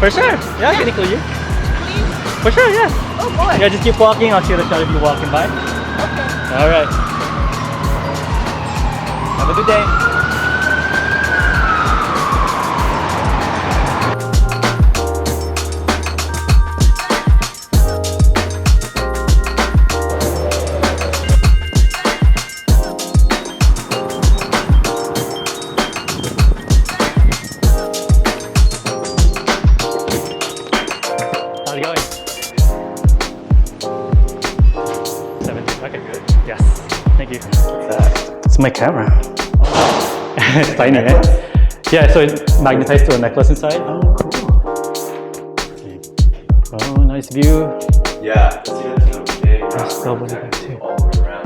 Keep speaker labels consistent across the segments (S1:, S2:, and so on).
S1: For sure. Yeah, I can include you.
S2: Please?
S1: For sure, yeah.
S2: Oh boy.
S1: Yeah, just keep walking. I'll shoot a shot if you're walking by.
S2: Okay.
S1: All right. Have a good day. How's it going? 17. Okay, good. Yes. Thank you.
S3: What's that?
S1: It's my camera. It's tiny, eh? Yeah, so it's magnetized to a necklace inside.
S3: Oh, cool.
S1: Oh, nice view.
S3: Yeah, see that's okay.
S1: That's double back too.
S3: All the way around.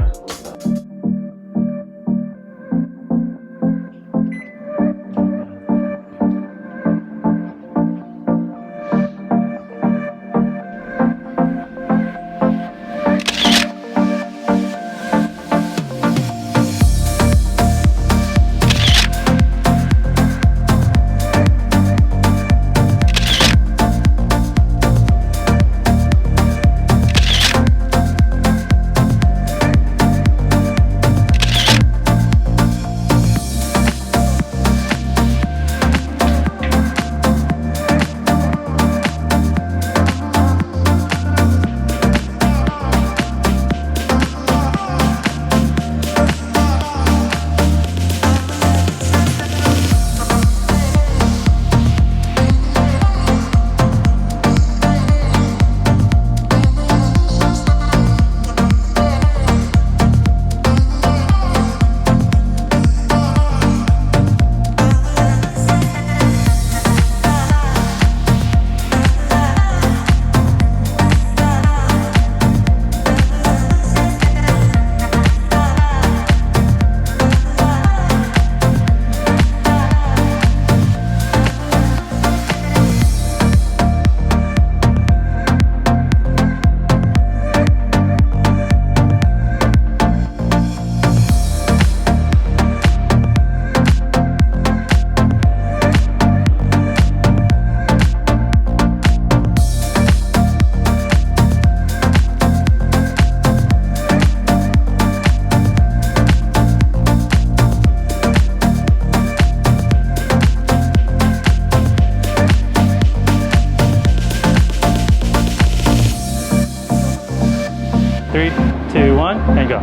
S1: Three, two, one, and go.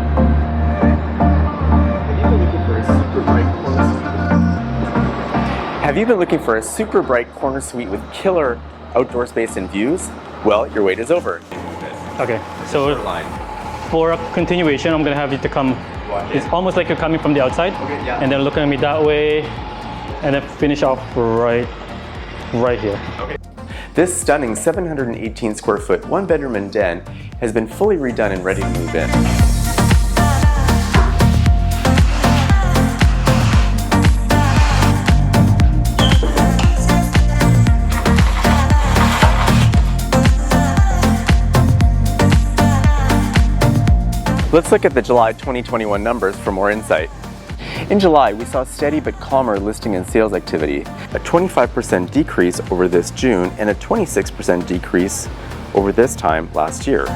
S3: Have you been looking for a super bright corner suite with killer outdoor space and views? Well, your wait is over.
S1: Okay, so for a continuation, I'm gonna have you to come. It's almost like you're coming from the outside, and then looking at me that way, and then finish off right here.
S3: Okay. This stunning 718 square foot, one bedroom and den has been fully redone and ready to move in. Let's look at the July 2021 numbers for more insight. In July, we saw steady but calmer listing and sales activity, a 25% decrease over this June and a 26% decrease over this time last year.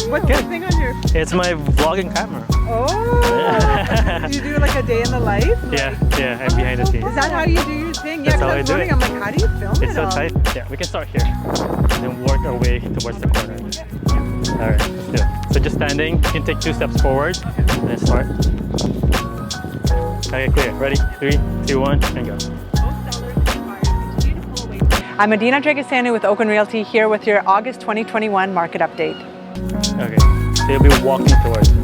S2: What's the thing on your...
S1: It's my vlogging camera.
S2: Oh! You do like a day in the life?
S1: Yeah, I'm behind the scenes.
S2: Is that how you do your thing? Yeah,
S1: That's how I do it.
S2: I'm like, how do you film
S1: It's
S2: it
S1: so
S2: all?
S1: tight. Yeah, we can start here. And then work our way towards the corner. Alright, let's do it. So just standing, you can take 2 steps forward and then start. Okay, clear. Ready? 3, 2, 1, and go.
S2: I'm Adina Dragasanu with Oakwyn Realty here with your August 2021 market update.
S1: Okay, so you'll be walking towards it.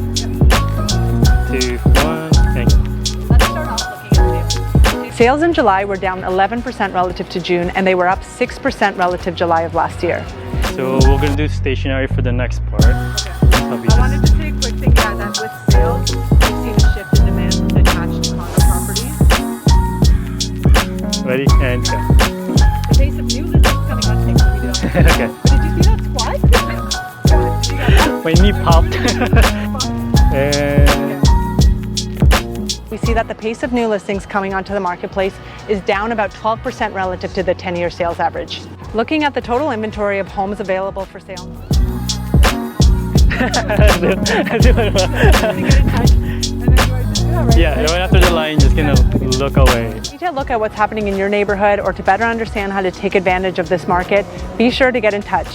S1: 2, 1, and go.
S2: Let's start off looking at sales. Sales in July were down 11% relative to June, and they were up 6% relative to July of last year.
S1: So we're going to do stationary for the next part.
S2: I wanted to say a quick thing, yeah, that with sales, we've seen a shift in demand from detached condo properties.
S1: Ready? And go.
S2: The pace of new listings coming on takes a video.
S1: Okay.
S2: Did you see that squat?
S1: My knee popped. And
S2: we see that the pace of new listings coming onto the marketplace is down about 12% relative to the 10-year sales average. Looking at the total inventory of homes available for sale.
S1: Yeah, right after the line, just gonna look away.
S2: If you need to look at what's happening in your neighborhood or to better understand how to take advantage of this market, be sure to get in touch.